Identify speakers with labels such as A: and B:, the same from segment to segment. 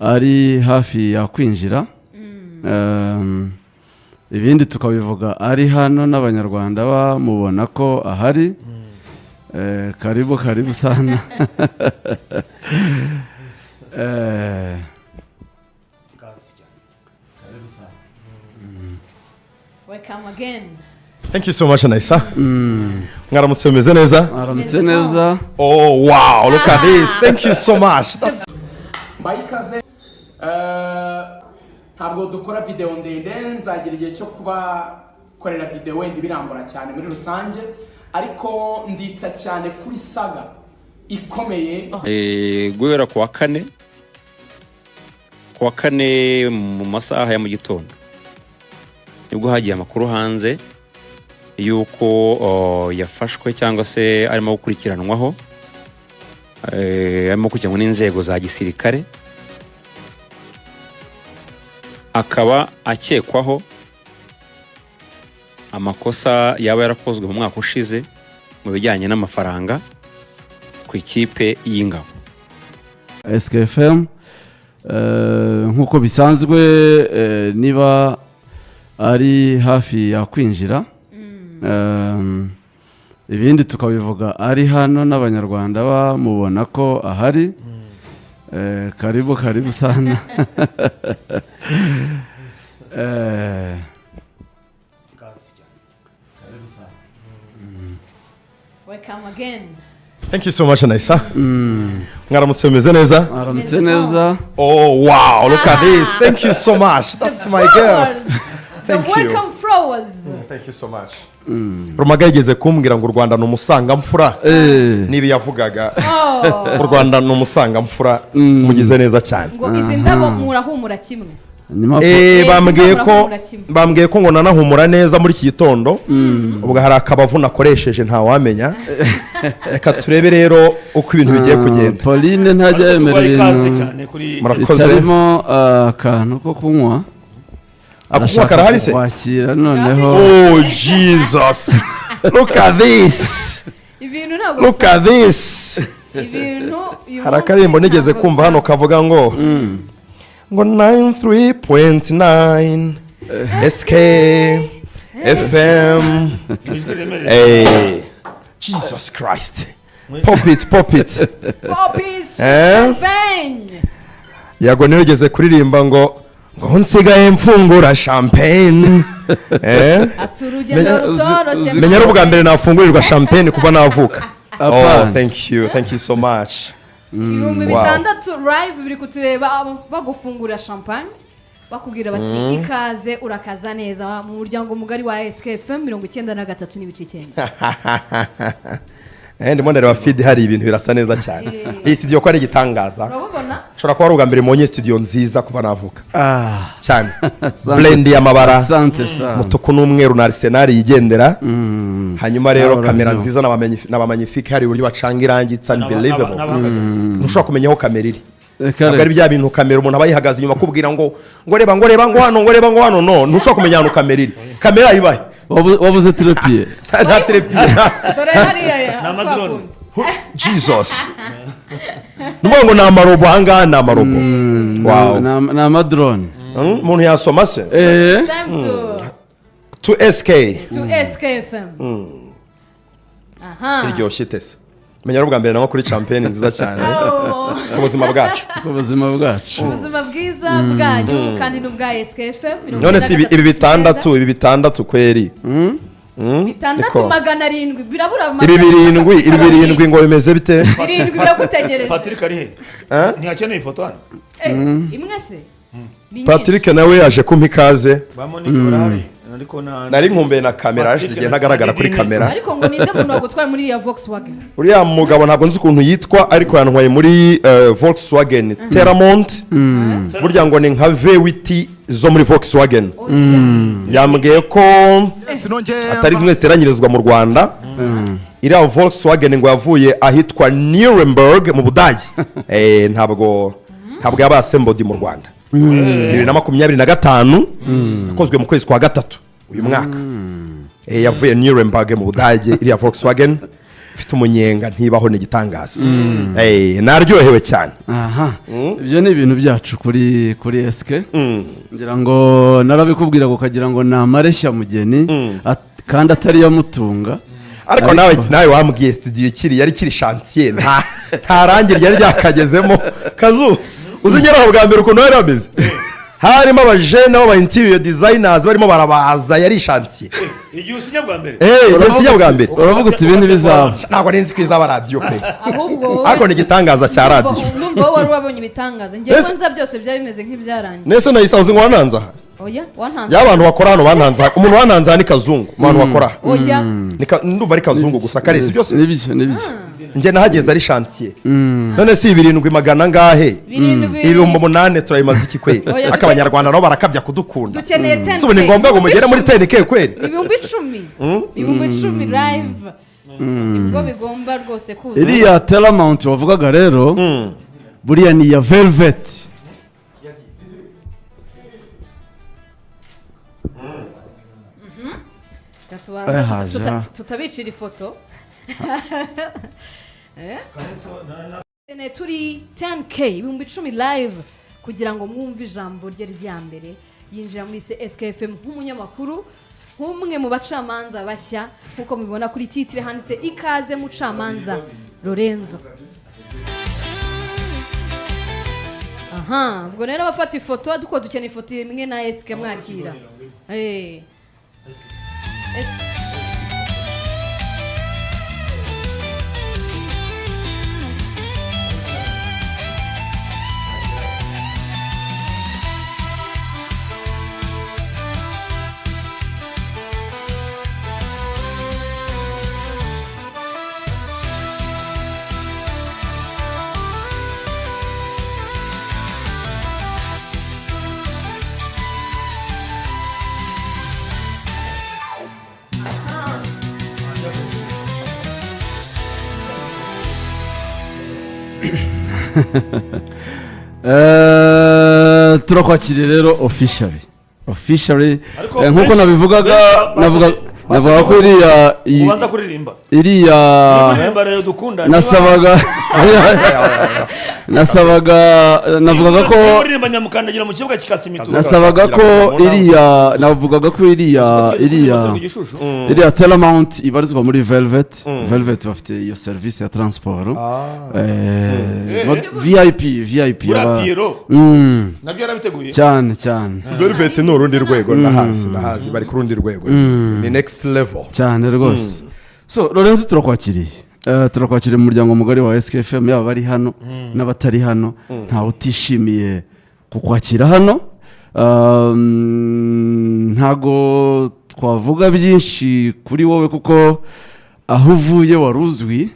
A: ari hafi ya kwinjira ibindi tukabivuga ari hano n'abanyarwanda bamubona ko ahari karibu sana
B: Welcome again.
C: Thank you so much, Anaisa. Mwaramutse meze neza?
A: Mwaramutse neza.
C: Oh wow, look at this. Thank you so much.
D: Bayikaze ntabwo dukora video ndende, nzagira igihe cyo kubakorera video wenda birambura cyane muri rusange, ariko nditsa cyane kuri saga ikomeye
E: guhera ku wa kane mu masaha ya mu gitondo nibwo hagiye amakuru hanze yuko yafashwe cyangwa se arimo gukurikiranwaho arimo kujyanwa n'inzego za gisirikare, akaba akekwaho amakosa yaba yarakozwe mu mwaka ushize mu bijyanye n'amafaranga ku ikipe y'ingabo
A: SKFM. Nkuko bisanzwe niba ari hafi ya kwinjira ibindi tukabivuga ari hano n'abanyarwanda bamubona ko ahari karibu sana
B: Welcome again.
C: Thank you so much, Anaisa. Mwaramutse meze neza?
A: Mwaramutse neza.
C: Oh wow, look at this. Thank you so much. That's my girl.
B: Thank you. Welcome flowers.
C: Thank you so much. Rumaga yigeze kumbwira ngo u Rwanda n'umusanga mfura. Nibi yavugaga. U Rwanda n'umusanga mfura mugize neza cyane.
B: Ngo izi ndabo murahumura kimwe.
C: Bambwiye ko ngo nanahumura neza muri iki gitondo. Ubwo hari akabavu nakoresheje nta wamenya. Reka turebe rero uko ibintu bigiye kugenda.
A: Pauline ntajya yemera ibintu bitarimo akantu ko kunywa.
C: Akunywa karahari se?
A: Wakira noneho.
C: Oh Jesus. Look at this. Look at this. Hari akarimbo nigeze kumva hano kavuga ngo 93.9 SK FM. Hey, Jesus Christ. Pop it.
B: Champagne.
C: Yago nigeze kuririmba ngo nsigaye mfungura champagne. Menya rubwa mbere nafungurirwa champagne kuva navuka. Oh, thank you so much.
B: Ibihumbi bitandatu live biri kutureba bagufungura champagne bakubwira bati ikaze urakaza neza mu muryango mugari wa SKFM 93.9.
C: Ndimo ndera feed hari ibintu birasa neza cyane. Iyi studio ko ari gitangaza.
B: Urabona?
C: Shora ko waruga mbere monye studio nziza kuva navuka. Cyane. Blend y'amabara. Mutuku n'umweru na Arsenal yigendera. Hanyuma rero kamera nziza n'abamagnifique hari uburyo bacanga irangi, it's unbelievable. Ntushobora kumenya aho kamera iri. Agari bya bintu kamera umuntu abayihagaze inyuma kubwira ngo reba ngo hano no ntushobora kumenya aho kamera iri. Kamera ibaye.
A: Wabuze telepie.
C: Nta telepie.
B: Dore hariya
E: na madrone.
C: Jesus. Nubango na marobo hanga na marobo. Wow.
A: Na madrone.
C: Umuntu yasoma se? To SKFM.
B: Aha.
C: Iryo shitese. Menya rubwa mbere nako kuri champagne nziza cyane. Ubuzima bwacu.
A: Ubuzima
B: bwiza bwanyu kandi n'ubwa SKFM.
C: None si ibi bitandatu kweri.
B: Bitandatu 700 birabura
C: birindwi ngo bimeze bite?
B: Birindwi biragutegereje.
E: Patrick ari he? Ntiyakeneye ifoto hano.
B: Imwe se?
C: Patrick nawe yaje kumpa ikaze.
E: Bamonike barahari.
C: Nari nkumbe na kamera yashyize ntagaragara kuri kamera.
B: Ariko ngo ninde muntu wagutwaye muri ya Volkswagen?
C: Uriya mugabo ntabwo nzi ukuntu yitwa ariko yantwaye muri Volkswagen Terramont. Burya ngo ni nka V8 zo muri Volkswagen. Yambwiye ko atari zimwe ziteranyirizwa mu Rwanda. Iriya Volkswagen ngo yavuye ahitwa Nuremberg mu Budage. Ntabwo yaba assembled mu Rwanda. 2025 akozwe mu kwezi kwa gatatu uyu mwaka. Yavuye Nuremberg mu Budage iriya Volkswagen. ifite umunyenga ntibaho ni igitangaza naryohewe cyane.
A: aha ibyo ni ibintu byacu kuri SK ngira ngo narabikubwira ukagira ngo ni amareshya mugeni kandi atari yamutunga,
C: ariko nawe wambwiye studio yari kiri chantier nta rangi ryari ryakagezemo. Kazu uzigeraho bwa mbere ukuntu yari ameze, harimo abajene n'aba interior designers barimo barabaza, yari chantier.
F: Igihe usinya bwa mbere
C: usinya bwa mbere
A: uravuga uti ibintu bizaba,
C: ntabwo nenzi ko izaba radio pe,
B: ahubwo
C: ariko ni igitangaza cya radio.
B: Ndumva wari wabonye ibitangaza, ngiye kwanza byose byari bimeze nk'ibyarangiye.
C: Nese nayisaze ngo wananza
B: oya wantanze
C: y'abantu bakora hano bananza, umuntu wananza ni Kazungu, umuntu bakora
B: oya
C: ndumva ari Kazungu gusa karesi byose
A: nibyo
C: nje nahageze ari chantier. None si 700 ngahe 800 turayimaze iki kweli, akabanyarwanda nabo barakabya kudukunda.
B: dukeneye 10K
C: so ni ngombwa ngo mugere muri 10K kweli,
B: 10,000 live ibwo bigomba rwose kuza.
A: iriya Telamount wavugaga rero buriya ni ya Velvet.
B: tutabicira ifoto turi 10K 10,000 live kugira ngo mwumve ijambo rye rya mbere yinjira muri SKFM nk'umunyamakuru, nk'umwe mu bacamanza bashya nk'uko mubibona kuri titre handitse ikaze mucamanza Lorenzo. aha ubwo rero abafata ifoto duko dukeneye ifoto imwe na SK mwakira
A: turakwakiriye rero officially nkuko nabivugaga navuga ko
F: ubanza kuririmba rero dukunda
A: navugaga ko
F: kuririmba nyamukandagira mu kibuga kikasimituza,
A: nasabaga ko navugaga ko iriya Telamount ibarizwa muri Velvet. Bafite iyo service ya transport VIP
F: nabyo yarabiteguye
A: cyane.
C: Velvet ni urundi rwego, nahazi bari ku rundi rwego, ni next level
A: cyane rwose. So Lorenzo turakwakiriye mu muryango mugari wa SKFM, yaba bari hano n'abatari hano, ntawe utishimiye kukwakira hano. Ntago twavuga byinshi kuri wowe kuko aho uvuye waruzwi,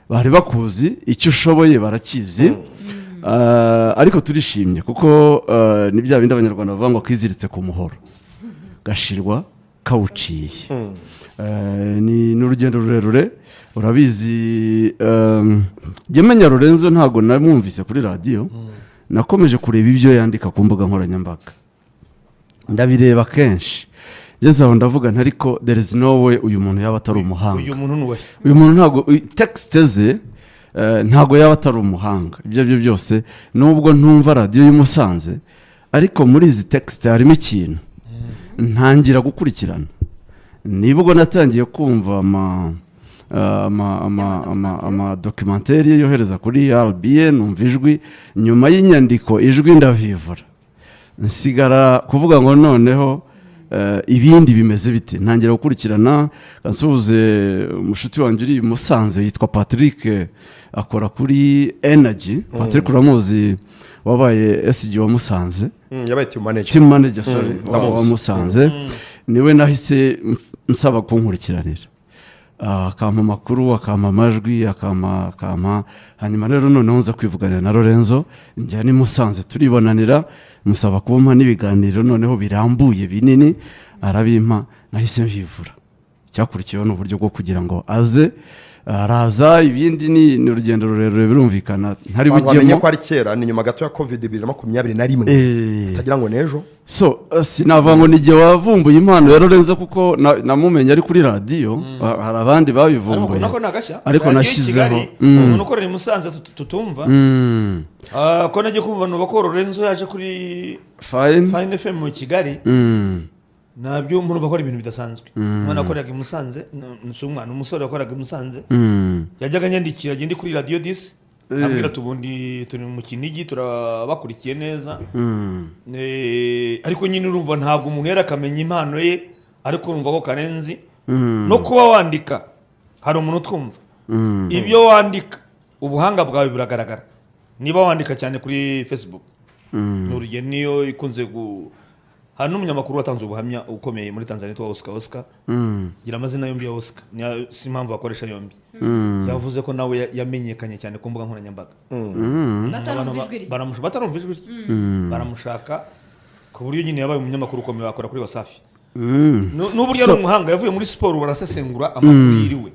A: bari bakuzi, icyo ushoboye barakizi. Ariko turishimye kuko ni bya bindi abanyarwanda bavuga ngo kwiziritse ku muhoro gashirwa kawuciye. Ni urugendo rurerure, urabizi. Gemenya Lorenzo ntago namwumvise kuri radio, nakomeje kureba ibyo yandika ku mbuga nkoranyambaga, ndabireba kenshi, ngeze aho ndavuga ariko there is no way uyu muntu yaba atari umuhanga. Uyu muntu ntago text ze ntago yaba atari umuhanga. Ibyo byose nubwo ntumva radio y'Umusanze, ariko muri izi text harimo ikintu ntangira gukurikirana. Nibwo natangiye kumva ama documentaire yohereza kuri RBN, numva ijwi, nyuma y'inyandiko ijwi ndavivura, nsigara kuvuga ngo noneho ibindi bimeze bite. Ntangira gukurikirana, kansuhuze umushuti wanjye uri Musanze yitwa Patrick, akora kuri Energy. Patrick uramuzi, wabaye SG wa Musanze,
C: yabaye
A: team manager wa Musanze. Niwe nahise nsaba kunkurikiranira, akampa amakuru, akampa amajwi, akampa. Hanyuma rero noneho nza kwivuganira na Lorenzo, njya ni Musanze turibonanira, musaba kumpa n'ibiganiro noneho birambuye binini, arabimpa, nahise mvivura. Cyakurikiyeho n'uburyo bwo kugira ngo aze araza ibindi ni urugendo rurerure birumvikana ntari
C: bamenye
A: bujyemo
C: ko ari kera ni nyuma gato ya covid 2021 utagira ngo nejo
A: so sinavuga ngo ni igihe wavumbuye impano ya Lorenzo kuko namumenye ari kuri radiyo hari abandi babivumbuye ariko nashyizeho
F: umuntu ukorera i Musanze tutumva ko nagiye kumva nuba ko Lorenzo yaje kuri Fine FM mu Kigali nabyo umuntu bakora ibintu bidasanzwe umwana akoraga i Musanze n'umwana umusore wakoraga i Musanze yajyaga nyandikira agenda kuri radio 10 abwira tubundi turi mu Kinigi turabakurikiye neza ariko nyine urumva ntabwo umuntu yarakamenya impano ye ariko urumva ko Karenzi no kuba wandika hari umuntu twumva ibyo wandika ubuhanga bwawe buragaragara niba wandika cyane kuri Facebook n'urugendo niyo ikunze hari n'umunyamakuru watanze ubuhamya ukomeye muri Tanzania twa Oscar gira amazina yombi ya Oscar si impamvu akoresha yombi yavuze ko nawe yamenyekanye cyane ku mbuga nkoranyambaga batarumva ijwi baramushaka ku buryo nyine yabaye umunyamakuru ukomeye wakora kuri Wasafi n'uburyo ari umuhanga yavuye muri siporo barasesengura amakuru yiriwe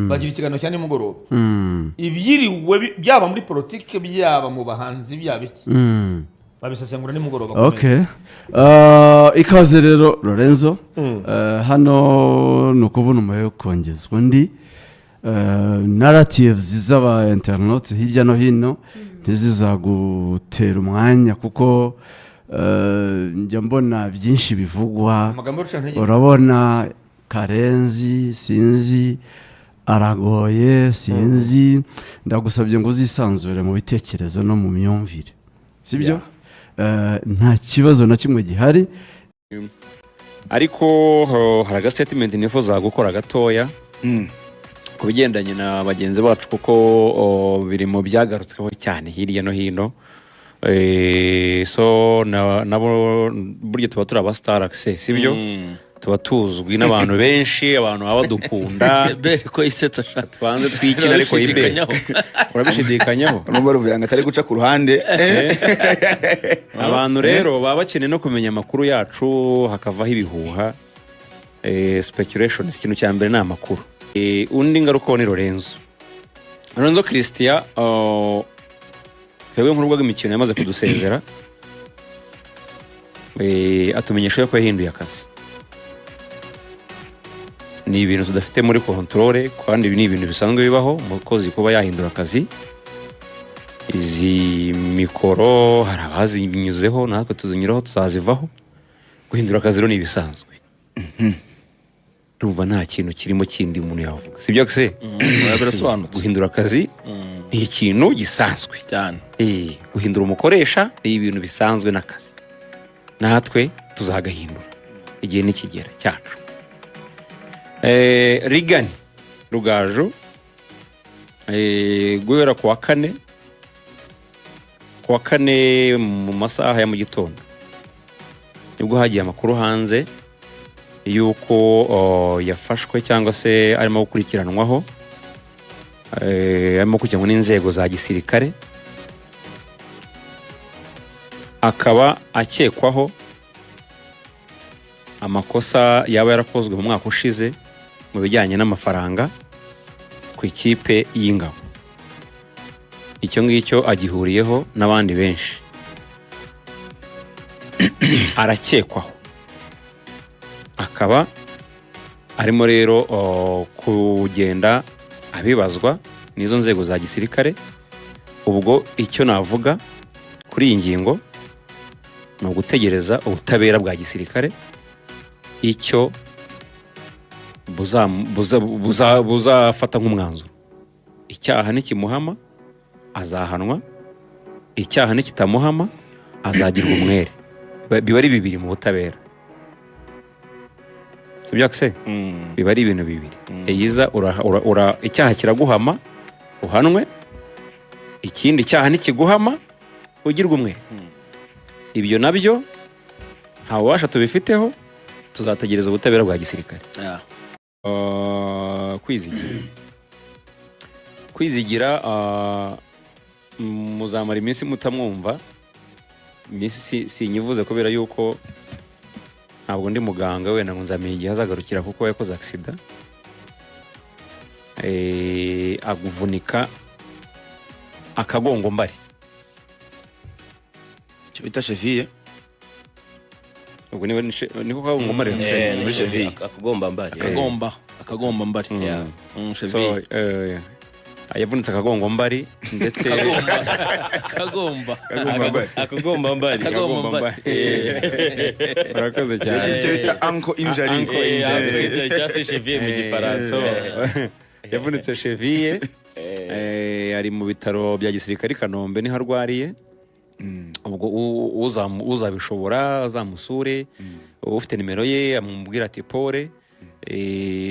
F: bagira ikiganiro cyane nimugoroba ibyiriwe byaba muri politike byaba mu bahanzi byaba iki babisesengura nimugoroba.
A: Okay. Ikaze rero Lorenzo hano nukubona umuyo kongezwa ndi narratives z'aba internet hirya no hino ntizizagutera umwanya kuko njya mbona byinshi bivugwa urabona Karenzi sinzi aragoye sinzi ndagusabye ngo uzisanzure mu bitekerezo no mu myumvire sibyo nta kibazo na kimwe gihari
E: ariko hari agastatement nifuza gukora gatoya ku bigendanye na bagenzi bacu kuko biri mu byagarutsweho cyane hirya no hino so nabo buryo tuba turi aba star access sibyo tuba tuzwi n'abantu benshi abantu baba badukunda
G: bere ko isetsa
E: twanze twikira ariko ibe urabishidikanyaho
G: numva ruvuye ngo atari guca ku ruhande
E: abantu rero baba bakeneye no kumenya amakuru yacu hakavaho ibihuha speculation ikintu cya mbere ni amakuru undi ngaruko ni Lorenzo Christian twebwe nk'urugo rw'imikino yamaze kudusezera atumenyesha ko yahinduye akazi ni ibintu tudafite muri controle kandi ni ibintu bisanzwe bibaho umukozi kuba yahindura akazi izi mikoro hari abazinyuzeho natwe tuzinyuraho tuzazivaho guhindura akazi rero ni ibisanzwe rumva nta kintu kirimo kindi umuntu yavuga sibyo se
G: birasobanutse
E: guhindura akazi ni ikintu gisanzwe
G: cyane
E: guhindura umukoresha ni ibintu bisanzwe n'akazi natwe tuzagahindura igihe nikigera cyacu Rigani Rugaju guhera kuwa kane mu masaha ya mu gitondo nibwo hagiye amakuru hanze yuko yafashwe cyangwa se arimo gukurikiranwaho arimo kujyanwa n'inzego za gisirikare akaba akekwaho amakosa yaba yarakozwe mu mwaka ushize mu bijyanye n'amafaranga ku ikipe y'ingabo icyo ngicyo agihuriyeho n'abandi benshi arakekwaho akaba arimo rero kugenda abibazwa n'izo nzego za gisirikare ubwo icyo navuga kuri iyi ngingo ni ugutegereza ubutabera bwa gisirikare icyo buzafata nk'umwanzuro icyaha nikimuhama azahanwa icyaha nikitamuhama azagirwa umwere biba ari bibiri mu butabera sibyo se biba ari ibintu bibiri eyiza icyaha kiraguhama uhanwe ikindi cyaha nikiguhama ugirwa umwere ibyo nabyo nta bubasha tubifiteho tuzategereza ubutabera bwa gisirikare kwizigira muzamara iminsi mutamwumva iminsi sinyivuze kubera yuko ntabwo ndi muganga wenda ngo nzamenye igihe azagarukira kuko yakoze accident aguvunika akagongo mbari
G: icyo bita cheville
E: ubwo niko kagongo mbari
G: muri cheville
H: akagomba mbari
E: so yavunitse akagongo mbari ndetse
H: akagomba mbari
E: urakoze cyane
G: icyo bita ankle injury
H: cyangwa se cheville mu gifaransa
E: yavunitse cheville ari mu bitaro bya gisirikare i Kanombe niho arwariye ubwo uzabishobora azamusure ufite nimero ye amubwira ati pole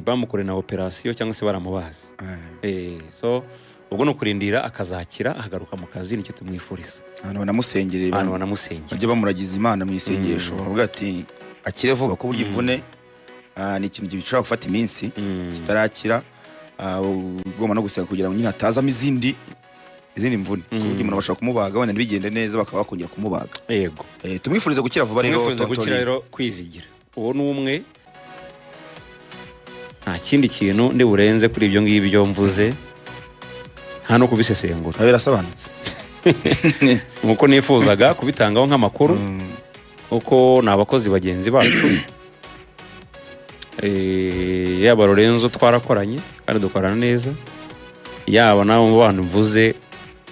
E: bamukore na operasiyo cyangwa se baramubaza so ubwo no kurindira akazakira ahagaruka mu kazi nicyo tumwifuriza
G: abantu banamusengereye bajye bamuragiza Imana mu isengesho bavuga ati akire vuba ko burya imvune ni ikintu gishobora gufata iminsi kitarakira ugomba no gusenga kugira ngo nyine atazamo izindi mvune kuburyo umuntu bashaka kumubaga wenda ntibigende neza bakaba bakongera kumubaga
E: yego
G: tumwifurize gukira vuba
E: rero kwizigira uwo ni umwe nta kindi kintu ndi burenze kuri ibyo ngibyo mvuze nta no kubisesengura
G: birasobanutse
E: nkuko nifuzaga kubitangaho nk'amakuru kuko ni abakozi bagenzi bacu yaba Lorenzo twarakoranye kandi dukorana neza yaba nawe mu bantu mvuze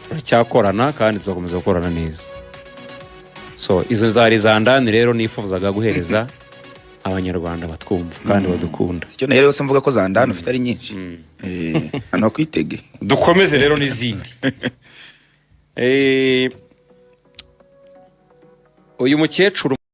E: turacyakorana kandi tuzakomeza gukorana neza so izo zari zandani rero nifuzaga guhereza abanyarwanda batwumva kandi badukunda
G: icyo nayo rero mvuga ko zandani ufite ari nyinshi hano kwitege
E: dukomeze rero n'izindi uyu mukecuru